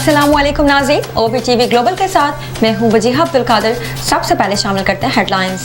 अस्सलामु अलैकुम नाज़रीन, OPTV ग्लोबल के साथ मैं हूं वजीहा अब्दुल कादिर। सबसे पहले शामिल करते हैं हेडलाइंस।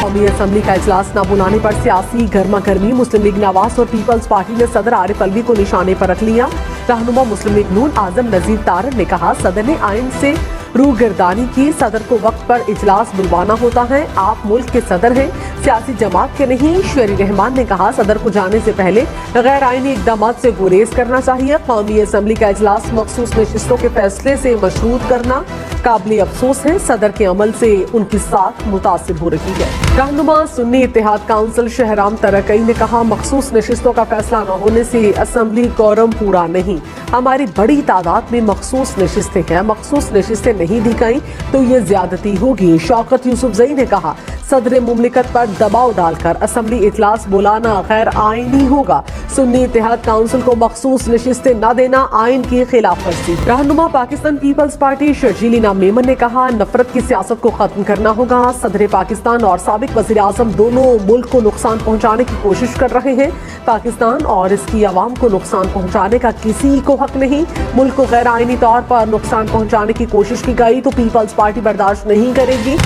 कौमी असम्बली का इजलास न बुलाने पर सियासी गर्मा गर्मी। मुस्लिम लीग नवाज और पीपल्स पार्टी ने सदर आरिफ अलवी को निशाने पर रख लिया। रहनुमा मुस्लिम लीग नून आजम नजीर तारड़ ने कहा, सदर ने आइन से रूगिरदानी की, सदर को वक्त पर इजलास बुलवाना होता है। आप मुल्क के सदर हैं, सियासी जमात के नहीं। शेरी रहमान ने कहा, सदर को जाने से पहले गैर आईनी इकदाम से गुरेज करना चाहिए। कौमी असम्बली का इजलास मखसूस नशिस्तों के फैसले से मशरूत करना काबिल अफसोस है। सदर के अमल से उनकी साख मुतासिर हो रही है। रहनुमा सुन्नी इत्तेहाद काउंसिल शहराम तरकई ने कहा, मखसूस नशिस्तों का फैसला न होने से असम्बली कोरम पूरा नहीं। हमारी बड़ी तादाद में मखसूस नशिस्तें हैं, मखसूस नशिस्तें नहीं दी गई तो ये ज्यादती होगी। शौकत यूसुफजई ने कहा, सदर मुमलिकत पर दबाव डालकर असम्बली इजलास बुलाना गैर आईनी होगा। सुन्नी इत्तेहाद काउंसिल को मखसूस नशिस्तें न देना आइन की खिलाफ वर्जी। रहनुमा पाकिस्तान पीपल्स पार्टी शर्जीली मेमन ने कहा, नफरत की सियासत को खत्म करना होगा। सदर पाकिस्तान और साबिक वज़ीर आज़म दोनों मुल्क को नुकसान पहुँचाने की कोशिश कर रहे हैं। पाकिस्तान और इसकी आवाम को नुकसान पहुँचाने का किसी को हक नहीं। मुल्क को गैर आईनी तौर पर नुकसान पहुँचाने की कोशिश की गई तो पीपल्स पार्टी बर्दाश्त नहीं करेगी।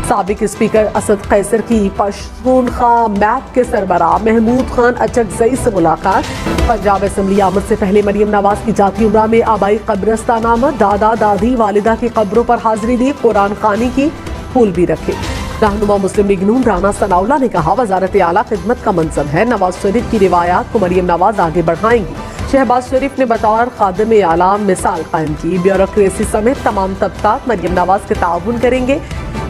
साबिक स्पीकर असद कैसर की पश्तूनख्वा मैप के सरबराह महमूद खान अचकजई से मुलाकात। पंजाब असम्बली आमद से पहले मरियम नवाज की जाती उम्रा में आबाई कब्रिस्तान आमद। दादा दादी वालिदा की कब्रों पर हाजिरी दी, कुरान खानी की फूल भी रखे। रहनुमा मुस्लिम लीग नून राना सनाउल्लाह ने कहा, वजारत आला खिदमत का मनसब है। नवाज शरीफ की रिवायात को मरियम नवाज आगे बढ़ाएंगी। शहबाज शरीफ ने बतौर खादिम आला मिसाल कायम की। ब्यूरोक्रेसी समेत तमाम तबकात मरियम नवाज के ताउन करेंगे।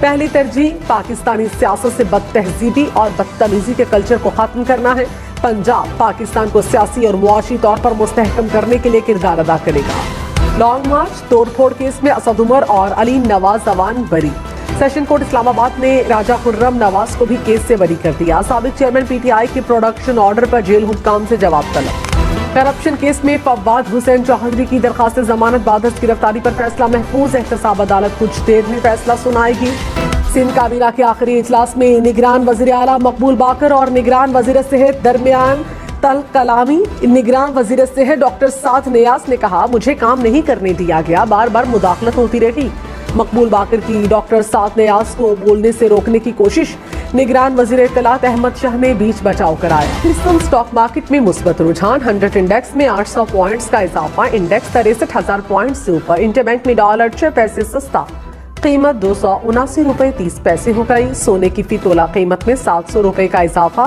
पहली तरजीह पाकिस्तानी सियासत से बदतहजीबी और बदतमीजी के कल्चर को खत्म करना है। पंजाब पाकिस्तान को सियासी और मुआशी तौर पर मुस्तहकम करने के लिए किरदार अदा करेगा। लॉन्ग मार्च तोड़फोड़ केस में असद उमर और अली नवाज अवान बरी। सेशन कोर्ट इस्लामाबाद ने राजा खुर्रम नवाज को भी केस से बरी कर दिया। साबिक चेयरमैन PTI के प्रोडक्शन ऑर्डर पर जेल हुक्काम से जवाब तलब। करप्शन केस में फवाद हुसैन चौधरी की दरखास्त जमानत बाद गिरफ्तारी पर फैसला महफूज। एहतसाब अदालत कुछ देर में फैसला सुनाएगी। सिंध काबीना के आखिरी इजलास में निगरान वजीर आला मकबूल बाकर और निगरान वजीर सेहत दरमियान तल कलामी। निगरान वजीर सेहत डॉक्टर साद नियाज ने कहा, मुझे काम नहीं करने दिया गया, बार बार मुदाखलत होती रही। मकबूल बाकर की डॉक्टर साद नियाज को बोलने से रोकने की कोशिश। निगरान वजीर इत्तलात अहमद शाह ने बीच बचाव कराया। क्रिस्टल स्टॉक मार्केट में मुस्बत रुझान। 100 इंडेक्स में 800 पॉइंट्स का इजाफा। इंडेक्स 63,000 पॉइंट्स से ऊपर। इंटरबैंक में डॉलर 6 पैसे सस्ता, कीमत 279 रुपए 30 पैसे हो गई। सोने की फी तोला कीमत में 700 रुपए का इजाफा,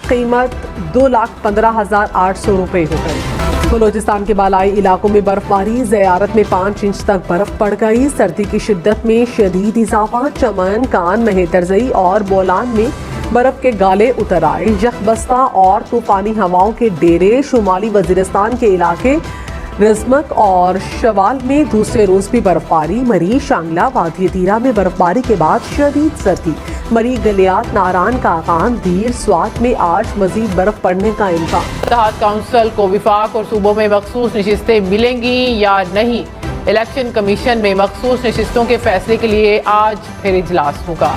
कीमत 2,15,800 रुपए हो गई। बलोचिस्तान के बालाई इलाकों में बर्फबारी। ज़ियारत में 5 इंच तक बर्फ पड़ गई। सर्दी की शिद्दत में शदीद इजाफा। चमन, कान, मेहतरजई और बोलान में बर्फ के गाले उतर आए। यखबस्ता और तूफानी हवाओं के डेरे। शुमाली वजीरिस्तान के इलाके रजमक और शवाल में दूसरे रोज भी बर्फबारी। मरी, शांगला, वादी दीरा में बर्फबारी के बाद शदीद सर्दी। मरी, गलियात, नारान, काकान, दीर, स्वात में आज मजीद बर्फ पड़ने का इम्कान। इत्तेहाद काउंसिल को विफाक और सूबों में मखसूस नशिस्तें मिलेंगी या नहीं। इलेक्शन कमीशन में मखसूस नशिस्तों के फैसले के लिए आज फिर इजलास होगा।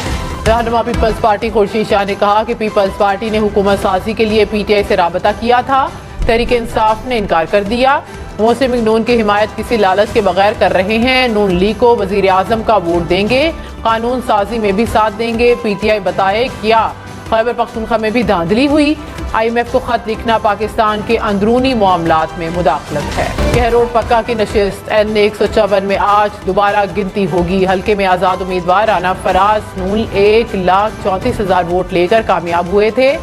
रहनुमा पीपल्स पार्टी खुर्शीद शाह ने कहा कि पीपल्स पार्टी ने हुकूमत साजी के लिए PTI से राबता किया था, तहरीक इंसाफ ने इनकार कर दिया। मुस्लिम लीग नून की हिमायत किसी लालच के बगैर कर रहे हैं। नून लीग को वजीर आजम का वोट देंगे, कानून साजी में भी साथ देंगे। PTI बताए क्या खैबर पख्तूनख्वा में भी धांधली हुई। IMF को खत लिखना पाकिस्तान के अंदरूनी मामलात में मुदाखलत है। गहरोड पक्का की नशिस्त N 154 में आज दोबारा गिनती होगी। हल्के में आज़ाद उम्मीदवार राना फराज नून 1,34,000 वोट लेकर कामयाब हुए थे।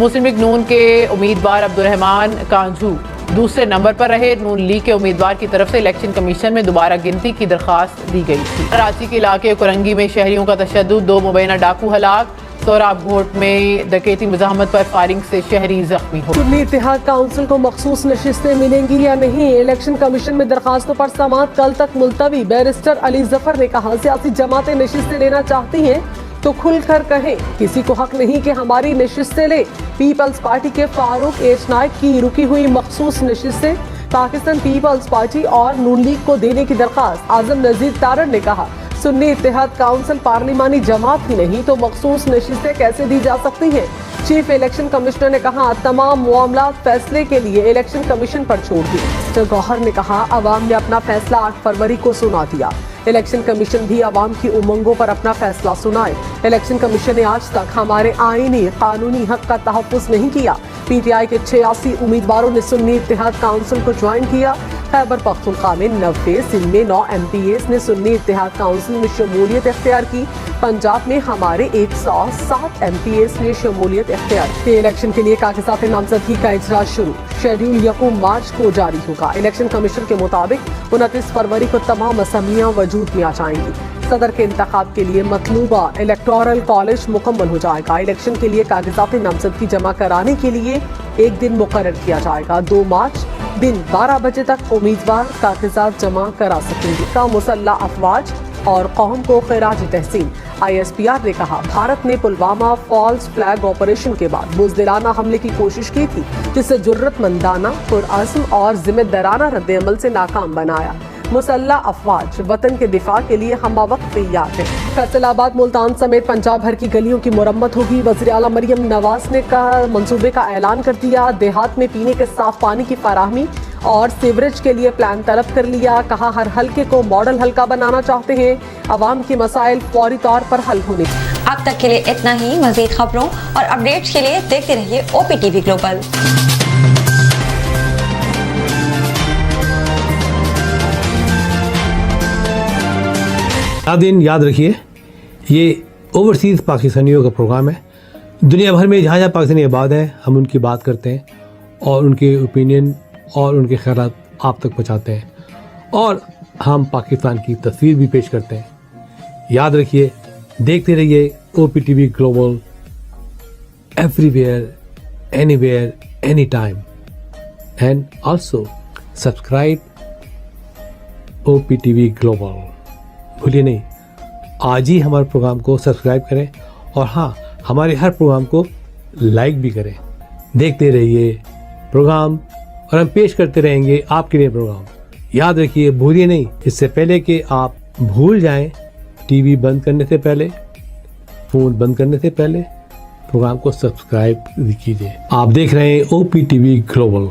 मुस्लिम लीग नून के उम्मीदवार अब्दुर्रहमान कांझू दूसरे नंबर पर रहे। नून लीग के उम्मीदवार की तरफ से इलेक्शन कमीशन में दोबारा गिनती की दरखास्त दी गई थी। कराची के इलाके कुरंगी में शहरियों का तशद्दुद। 2 मुबैना डाकू हलाक। सोराब घोट में डकैती मुज़ाहमत पर फायरिंग से शहरी जख्मी हो। सुन्नी इत्तेहाद काउंसिल को मखसूस नशिस्तें मिलेंगी या नहीं। इलेक्शन कमीशन में दरखास्तों पर समाअत कल तक मुलतवी। बैरिस्टर अली जफर ने कहा, सियासी जमातें नशिस्तें लेना चाहती हैं तो खुलकर कहें, किसी को हक नहीं कि हमारी नशिस्तें ले। पीपल्स पार्टी के फारूक एच नाइक की रुकी हुई मखसूस नशिस्तें पाकिस्तान पीपल्स पार्टी और नून लीग को देने की दरखास्त। आजम नजीर तारड़ ने कहा, सुन्नी इत्तेहाद काउंसिल पार्लिमानी जमात ही नहीं तो मखसूस नशिस्तें कैसे दी जा सकती हैं। चीफ इलेक्शन कमिश्नर ने कहा तमाम मामला फैसले के लिए इलेक्शन कमीशन पर छोड़ दिए। तो गौहर ने कहा अवाम ने अपना फैसला 8 फरवरी को सुना दिया। इलेक्शन कमीशन भी अवाम की उमंगों पर अपना फैसला सुनाए। इलेक्शन कमीशन ने आज तक हमारे आईनी कानूनी हक का तहफ़्फ़ुज़ नहीं किया। पीटीआई के 86 उम्मीदवारों ने सुन्नी इत्तेहाद काउंसिल को ज्वाइन किया। खैबर पख्तूनख्वा में 90, सिंध में 9 MPAs ने सुन्नी इत्तेहाद काउंसिल में शमूलियत इख्तियार की। पंजाब में हमारे 107 MPAs ने शमूलियत इख्तियार की। इलेक्शन के लिए कागजात नामजदगी का इजरा शुरू। शेड्यूल 1 मार्च को जारी होगा। इलेक्शन कमीशन के मुताबिक 29 फरवरी को तमाम असम्बलियाँ वजूद में आ जाएंगी। सदर के इंतखाब के लिए मतलूबा इलेक्टोरल कॉलेज मुकम्मल हो जाएगा। इलेक्शन के लिए कागजात नामजदगी जमा कराने के लिए एक दिन मुकर्रर किया जाएगा। 2 मार्च दिन 12 बजे तक उम्मीदवार कागजात जमा करा सकेंगे। का मुसल्लह अफवाज और कौम को खिराज तहसीन। ISPR ने कहा भारत ने पुलवामा फॉल्स फ्लैग ऑपरेशन के बाद बुज़दिलाना हमले की कोशिश की थी, जिसे जुर्रतमंदाना, पुरअज़्म और जिम्मेदाराना रद्द-ए-अमल से नाकाम बनाया। मुसल्लह अफवाज वतन के दिफा के लिए हमवक्त तैयार है। फैसलाबाद, मुल्तान समेत पंजाब भर की गलियों की मुरम्मत होगी। वज़ीर आला मरियम नवाज ने कहा मंसूबे का ऐलान कर दिया। देहात में पीने के साफ पानी की फराहमी और सीवरेज के लिए प्लान तलब कर लिया। कहा हर हल्के को मॉडल हल्का बनाना चाहते हैं। अवाम की मसाइल फौरी तौर पर हल होने। अब तक के लिए इतना ही। मज़ीद खबरों और अपडेट्स के लिए देखते रहिए OPTV ग्लोबल। दिन याद रखिए, ये ओवरसीज़ पाकिस्तानियों का प्रोग्राम है। दुनिया भर में जहाँ जहाँ पाकिस्तानी आबाद हैं, हम उनकी बात करते हैं और उनके ओपिनियन और उनके ख़यालात आप तक पहुँचाते हैं और हम पाकिस्तान की तस्वीर भी पेश करते हैं। याद रखिए, देखते रहिए OPTV global, everywhere, anywhere, any time, and also subscribe OPTV global. भूलिए नहीं, आज ही हमारे प्रोग्राम को सब्सक्राइब करें और हाँ, हमारे हर प्रोग्राम को लाइक भी करें। देखते रहिए प्रोग्राम और हम पेश करते रहेंगे आपके लिए प्रोग्राम। याद रखिए, भूलिए नहीं, इससे पहले कि आप भूल जाएं, टीवी बंद करने से पहले, फ़ोन बंद करने से पहले प्रोग्राम को सब्सक्राइब कीजिए। आप देख रहे हैं OPTV global.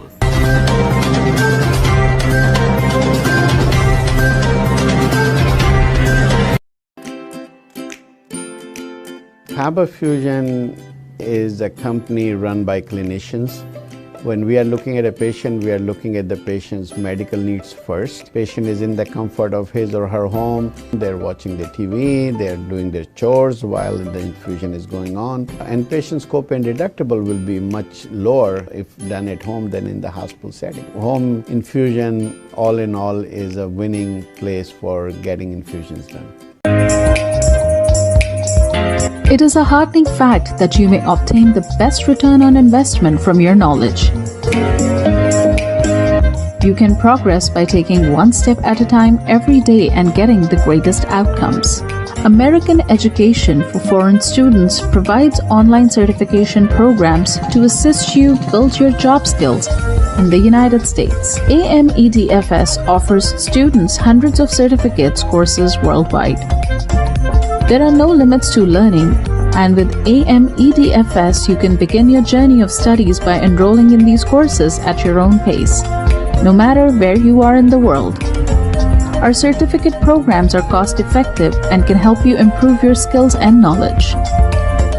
Faber Fusion is a company run by clinicians. When we are looking at a patient, we are looking at the patient's medical needs first. Patient is in the comfort of his or her home. They're watching the TV, they're doing their chores while the infusion is going on. And patient's copay and deductible will be much lower if done at home than in the hospital setting. Home infusion, all in all, is a winning place for getting infusions done. It is a heartening fact that you may obtain the best return on investment from your knowledge. You can progress by taking one step at a time every day and getting the greatest outcomes. American Education for Foreign Students provides online certification programs to assist you build your job skills in the United States. AMEDFS offers students hundreds of certificates courses worldwide. There are no limits to learning, and with AMEDFS, you can begin your journey of studies by enrolling in these courses at your own pace, no matter where you are in the world. Our certificate programs are cost-effective and can help you improve your skills and knowledge.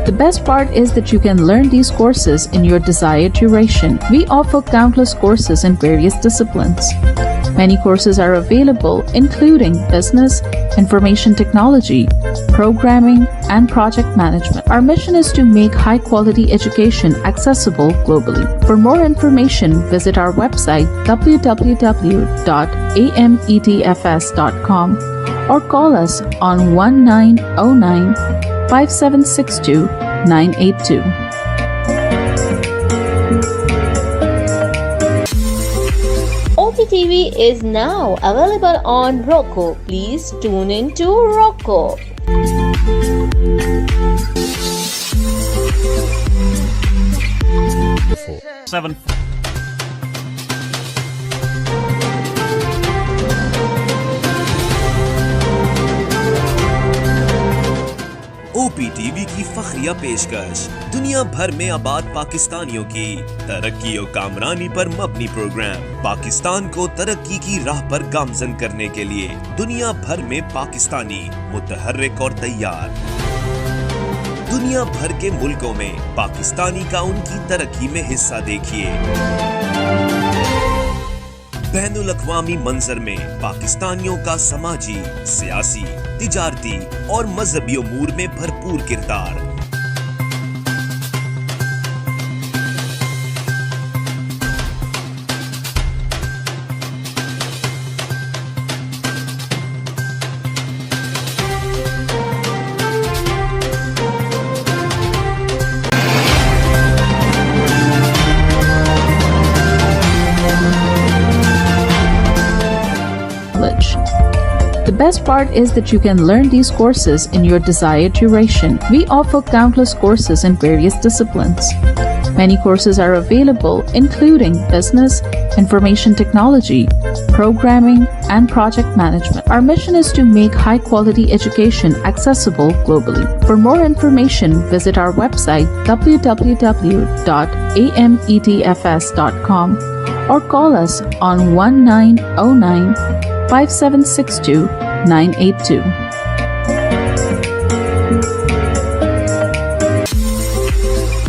The best part is that you can learn these courses in your desired duration. We offer countless courses in various disciplines. Many courses are available, including business, information technology, programming, and project management. Our mission is to make high-quality education accessible globally. For more information, visit our website www.amedfs.com or call us on 1909-5762-982. OPTV is now available on Roku. Please tune in to Roku. OPTV T V کی فخریہ پیشکش دنیا بھر میں آباد پاکستانیوں کی ترقی و کامرانی پر مبنی پروگرام پاکستان کو ترقی کی راہ پر گامزن کرنے کے لیے دنیا بھر میں پاکستانی متحرک اور تیار دنیا بھر کے ملکوں میں پاکستانی کا ان کی ترقی میں حصہ دیکھیے بین الاقوامی منظر میں پاکستانیوں کا سماجی، سیاسی، تجارتی اور مذہبی امور میں بھرپور کردار The best part is that you can learn these courses in your desired duration. We offer countless courses in various disciplines. Many courses are available, including business, information technology, programming, and project management. Our mission is to make high-quality education accessible globally. For more information, visit our website www.ametfs.com or call us on 1909 5762 982.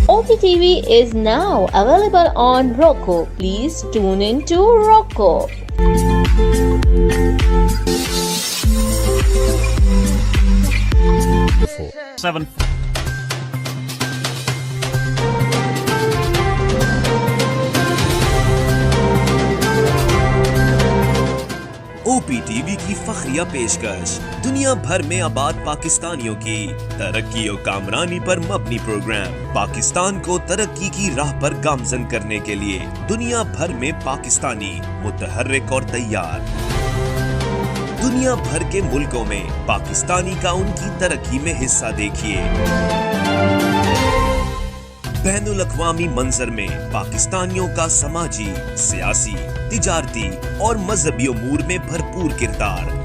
OPTV is now available on Roku. Please tune in to Roku. OPTV کی فخریہ پیشکش دنیا بھر میں آباد پاکستانیوں کی ترقی و کامرانی پر مبنی پروگرام پاکستان کو ترقی کی راہ پر گامزن کرنے کے لیے دنیا بھر میں پاکستانی متحرک اور تیار دنیا بھر کے ملکوں میں پاکستانی کا ان کی ترقی میں حصہ دیکھیے بین الاقوامی منظر میں پاکستانیوں کا سماجی، سیاسی، تجارتی اور مذہبی امور میں بھرپور کردار